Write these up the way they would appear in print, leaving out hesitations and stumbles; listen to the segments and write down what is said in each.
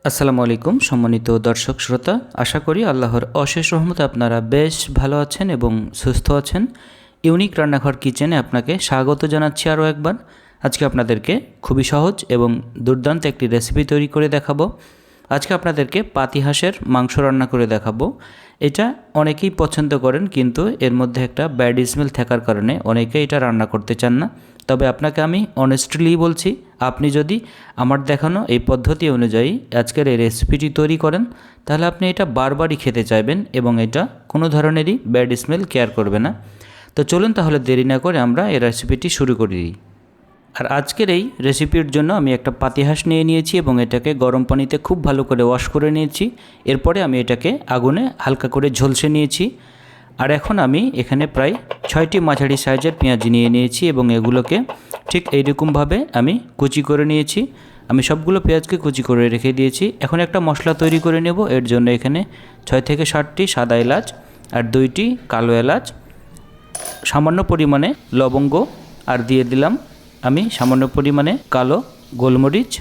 আসসালামু আলাইকুম সম্মানিত দর্শক শ্রোতা, আশা করি আল্লাহর অশেষ রহমতে আপনারা বেশ ভালো আছেন এবং সুস্থ আছেন। ইউনিক রান্নাঘর কিচেনে আপনাকে স্বাগত জানাচ্ছি আরও একবার। আজকে আপনাদেরকে খুবই সহজ এবং দুর্দান্ত একটি রেসিপি তৈরি করে দেখাবো। আজকে আপনাদেরকে পাতি হাঁসের মাংস রান্না করে দেখাবো। এটা অনেকেই পছন্দ করেন, কিন্তু এর মধ্যে একটা ব্যাড স্মেল থাকার কারণে অনেকেই এটা রান্না করতে চান না। তবে আপনাকে আমি অনেস্টলি বলছি, আপনি যদি আমার দেখানো এই পদ্ধতি অনুযায়ী আজকের এই রেসিপিটি তৈরি করেন, তাহলে আপনি এটা বারবারই খেতে চাইবেন এবং এটা কোনো ধরনেরই ব্যাড স্মেল কেয়ার করবে না। তো চলুন তাহলে দেরি না করে আমরা এই রেসিপিটি শুরু করে দিই। আর আজকের এই রেসিপির জন্য আমি একটা পাতি হাঁস নিয়ে নিয়েছি এবং এটাকে গরম পানিতে খুব ভালো করে ওয়াশ করে নিয়েছি। এরপরে আমি এটাকে আগুনে হালকা করে ঝলসে নিয়েছি। আর এখন আমি এখানে প্রায় 6টি মাঝারি সাইজের পেঁয়াজ নিয়ে নিয়েছি এবং এগুলোকে ঠিক এইরকমভাবে আমি কুচি করে নিয়েছি। আমি সবগুলো পেঁয়াজকে কুচি করে রেখে দিয়েছি। এখন একটা মশলা তৈরি করে নেব। এর জন্য এখানে 6 থেকে 7টি সাদা এলাচ আর 2টি কালো এলাচ, সামান্য পরিমাণে লবঙ্গ, আর দিয়ে দিলাম আমি সামান্য পরিমাণে কালো গোলমরিচ,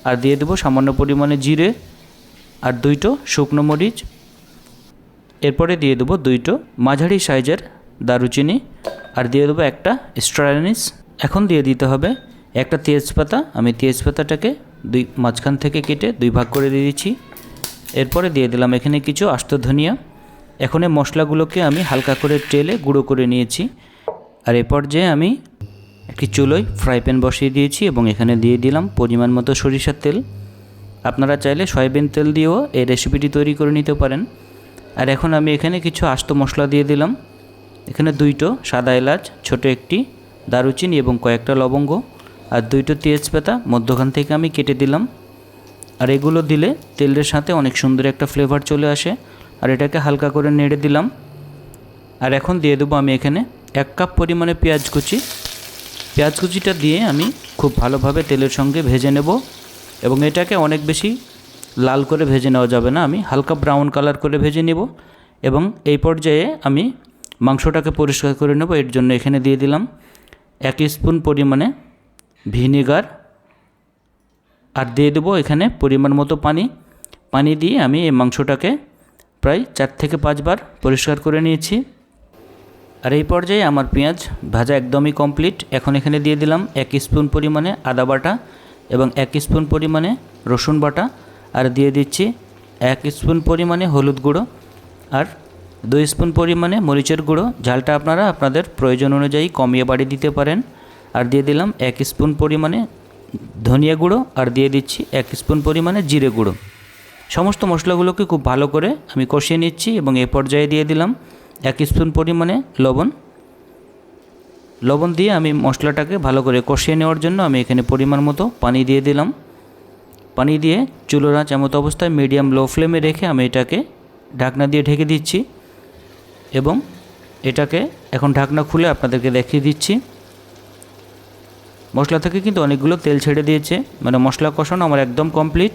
আর দিয়ে দেবো সামান্য পরিমাণে জিরে আর 2টো শুকনো মরিচ। এরপরে দিয়ে দেবো 2টো মাঝারি সাইজের দারুচিনি, আর দিয়ে দেবো একটা স্টার অ্যানিস। এখন দিয়ে দিতে হবে একটা তেজপাতা। আমি তেজপাতাটাকে মাঝখান থেকে কেটে 2 ভাগ করে দিয়ে দিচ্ছি। এরপরে দিয়ে দিলাম এখানে কিছু আস্ত ধনিয়া। এখন এই মশলাগুলোকে আমি হালকা করে তেলে গুঁড়ো করে নিয়েছি। আর এ পর্যায়ে আমি একটি চুলোয় ফ্রাই প্যান বসিয়ে দিয়েছি এবং এখানে দিয়ে দিলাম পরিমাণ মতো সরিষার তেল। আপনারা চাইলে সয়াবিন তেল দিয়েও এই রেসিপিটি তৈরি করে নিতে পারেন। আর এখন আমি এখানে কিছু আস্ত মশলা দিয়ে দিলাম। এখানে 2টো সাদা এলাচ, ছোট একটি দারুচিনি এবং কয়েকটা লবঙ্গ, আর 2টো তেজপাতা মধ্যখান থেকে আমি কেটে দিলাম। আর এগুলো দিলে তেলের সাথে অনেক সুন্দর একটা ফ্লেভার চলে আসে। আর এটাকে হালকা করে নেড়ে দিলাম। আর এখন দিয়ে দেবো আমি এখানে 1 কাপ পরিমাণে পেঁয়াজ কুচি। পেঁয়াজ কুচিটা দিয়ে আমি খুব ভালোভাবে তেলের সঙ্গে ভেজে নেব এবং এটাকে অনেক বেশি লাল করে ভেজে নেওয়া যাবে না, আমি হালকা ব্রাউন কালার করে ভেজে নেব। এবং এই পর্যায়ে আমি মাংসটাকে পরিষ্কার করে নেব। এর জন্য এখানে দিয়ে দিলাম 1 স্পুন পরিমাণে ভিনেগার, আর দিয়ে দেবো এখানে পরিমাণ মতো পানি দিয়ে আমি এই মাংসটাকে প্রায় 4 থেকে 5 বার পরিষ্কার করে নিয়েছি। আর এই পর্যায়ে আমার পেঁয়াজ ভাজা একদমই কমপ্লিট। এখন এখানে দিয়ে দিলাম 1 স্পুন পরিমাণে আদা বাটা এবং 1 স্পুন পরিমাণে রসুন বাটা, আর দিয়ে দিচ্ছি 1 স্পুন পরিমাণে হলুদ গুঁড়ো আর 2 স্পুন পরিমাণে মরিচের গুঁড়ো। ঝালটা আপনারা আপনাদের প্রয়োজন অনুযায়ী কমিয়ে বাড়িয়ে দিতে পারেন। আর দিয়ে দিলাম 1 স্পুন পরিমাণে ধনিয়া গুঁড়ো, আর দিয়ে দিচ্ছি 1 স্পুন পরিমাণে জিরে গুঁড়ো। সমস্ত মশলাগুলোকে খুব ভালো করে আমি কষিয়ে নিচ্ছি এবং এই পর্যায়ে দিয়ে দিলাম 1 স্পুন পরিমাণে লবণ দিয়ে আমি মশলাটাকে ভালো করে কষিয়ে নেওয়ার জন্য আমি এখানে পরিমাণ মতো পানি দিয়ে দিলাম। পানি দিয়ে চুলোর আঁচ এমতো অবস্থায় মিডিয়াম লো ফ্লেমে রেখে আমি এটাকে ঢাকনা দিয়ে ঢেকে দিচ্ছি এবং এটাকে এখন ঢাকনা খুলে আপনাদেরকে দেখিয়ে দিচ্ছি। মশলা থেকে কিন্তু অনেকগুলো তেল ছেড়ে দিয়েছে, মানে মশলা কষানো আমার একদম কমপ্লিট।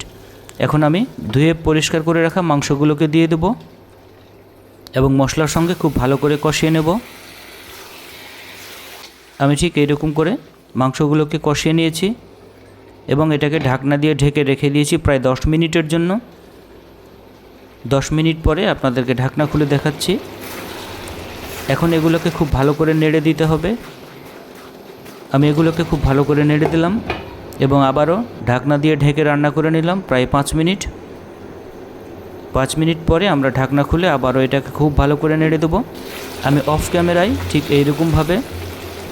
এখন আমি ধুয়ে পরিষ্কার করে রাখা মাংসগুলোকে দিয়ে দেব এবং মশলার সঙ্গে খুব ভালো করে কষিয়ে নেব। আমি ঠিক এইরকম করে মাংসগুলোকে কষিয়ে নিয়েছি এবং এটাকে ঢাকনা দিয়ে ঢেকে রেখে দিয়েছি প্রায় 10 মিনিটের জন্য। 10 মিনিট পরে আপনাদেরকে ঢাকনা খুলে দেখাচ্ছি। এখন এগুলোকে খুব ভালো করে নেড়ে দিতে হবে। আমি এগুলোকে খুব ভালো করে নেড়ে দিলাম এবং আবারও ঢাকনা দিয়ে ঢেকে রান্না করে নিলাম প্রায় 5 মিনিট। 5 মিনিট পরে আমরা ঢাকনা খুলে আবারও এটাকে খুব ভালো করে নেড়ে দেবো। আমি অফ ক্যামেরায় ঠিক এইরকমভাবে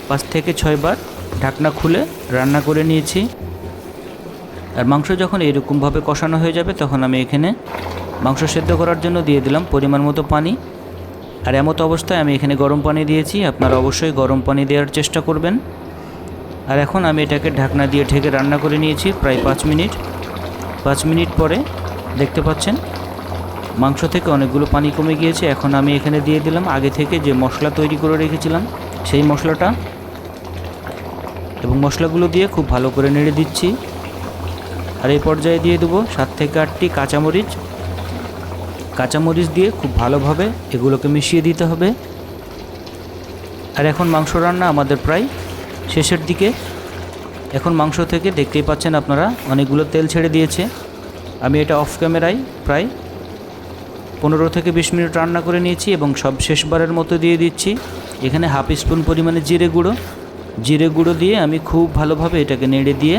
5 থেকে 6 বার ঢাকনা খুলে রান্না করে নিয়েছি। আর মাংস যখন এইরকমভাবে কষানো হয়ে যাবে তখন আমি এখানে মাংস সেদ্ধ করার জন্য দিয়ে দিলাম পরিমাণ মতো পানি। আর এমতো অবস্থায় আমি এখানে গরম পানি দিয়েছি, আপনারা অবশ্যই গরম পানি দেওয়ার চেষ্টা করবেন। আর এখন আমি এটাকে ঢাকনা দিয়ে ঢেকে রান্না করে নিয়েছি প্রায় 5 মিনিট। 5 মিনিট পরে দেখতে পাচ্ছেন মাংস থেকে অনেকগুলো পানি কমে গিয়েছে। এখন আমি এখানে দিয়ে দিলাম আগে থেকে যে মশলা তৈরি করে রেখেছিলাম সেই মশলাটা, এবং মশলাগুলো দিয়ে খুব ভালো করে নেড়ে দিচ্ছি। আর এই পর্যায়ে দিয়ে দেবো 7 থেকে 8টি কাঁচামরিচ দিয়ে খুব ভালোভাবে এগুলোকে মিশিয়ে দিতে হবে। আর এখন মাংস রান্না আমাদের প্রায় শেষের দিকে। এখন মাংস থেকে দেখতেই পাচ্ছেন আপনারা অনেকগুলো তেল ছেড়ে দিয়েছে। আমি এটা অফ ক্যামেরায় প্রায় 15 থেকে 20 মিনিট রান্না করে নিয়েছি এবং সব শেষবারের মতো দিয়ে দিচ্ছি এখানে হাফ স্পুন পরিমাণে জিরে গুঁড়ো দিয়ে আমি খুব ভালোভাবে এটাকে নেড়ে দিয়ে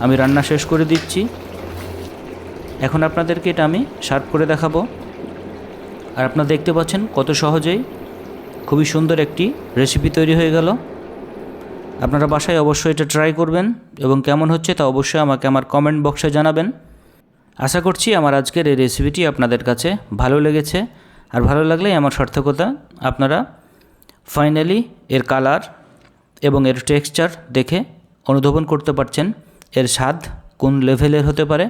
আমি রান্না শেষ করে দিচ্ছি। এখন আপনাদেরকে এটা আমি সার্ভ করে দেখাবো। আর আপনারা দেখতে পাচ্ছেন কত সহজেই খুবই সুন্দর একটি রেসিপি তৈরি হয়ে গেল। আপনারা বাসায় অবশ্যই এটা ট্রাই করবেন এবং কেমন হচ্ছে তা অবশ্যই আমাকে আমার কমেন্ট বক্সে জানাবেন। আশা করছি আমার আজকের এই রেসিপিটি আপনাদের কাছে ভালো লেগেছে। আর ভালো লাগলেই আমার সার্থকতা। আপনারা ফাইনালি এর কালার এবং এর টেক্সচার দেখে অনুধাবন করতে পারছেন এর স্বাদ কোন লেভেলের হতে পারে।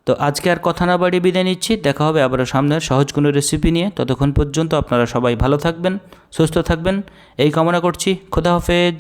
তো আজকে আর কথা না বাড়িয়ে বিদায় নিচ্ছি। দেখা হবে আবারও সামনের সহজ কোনো রেসিপি নিয়ে। ততক্ষণ পর্যন্ত আপনারা সবাই ভালো থাকবেন, সুস্থ থাকবেন এই কামনা করছি। খোদা হাফেজ।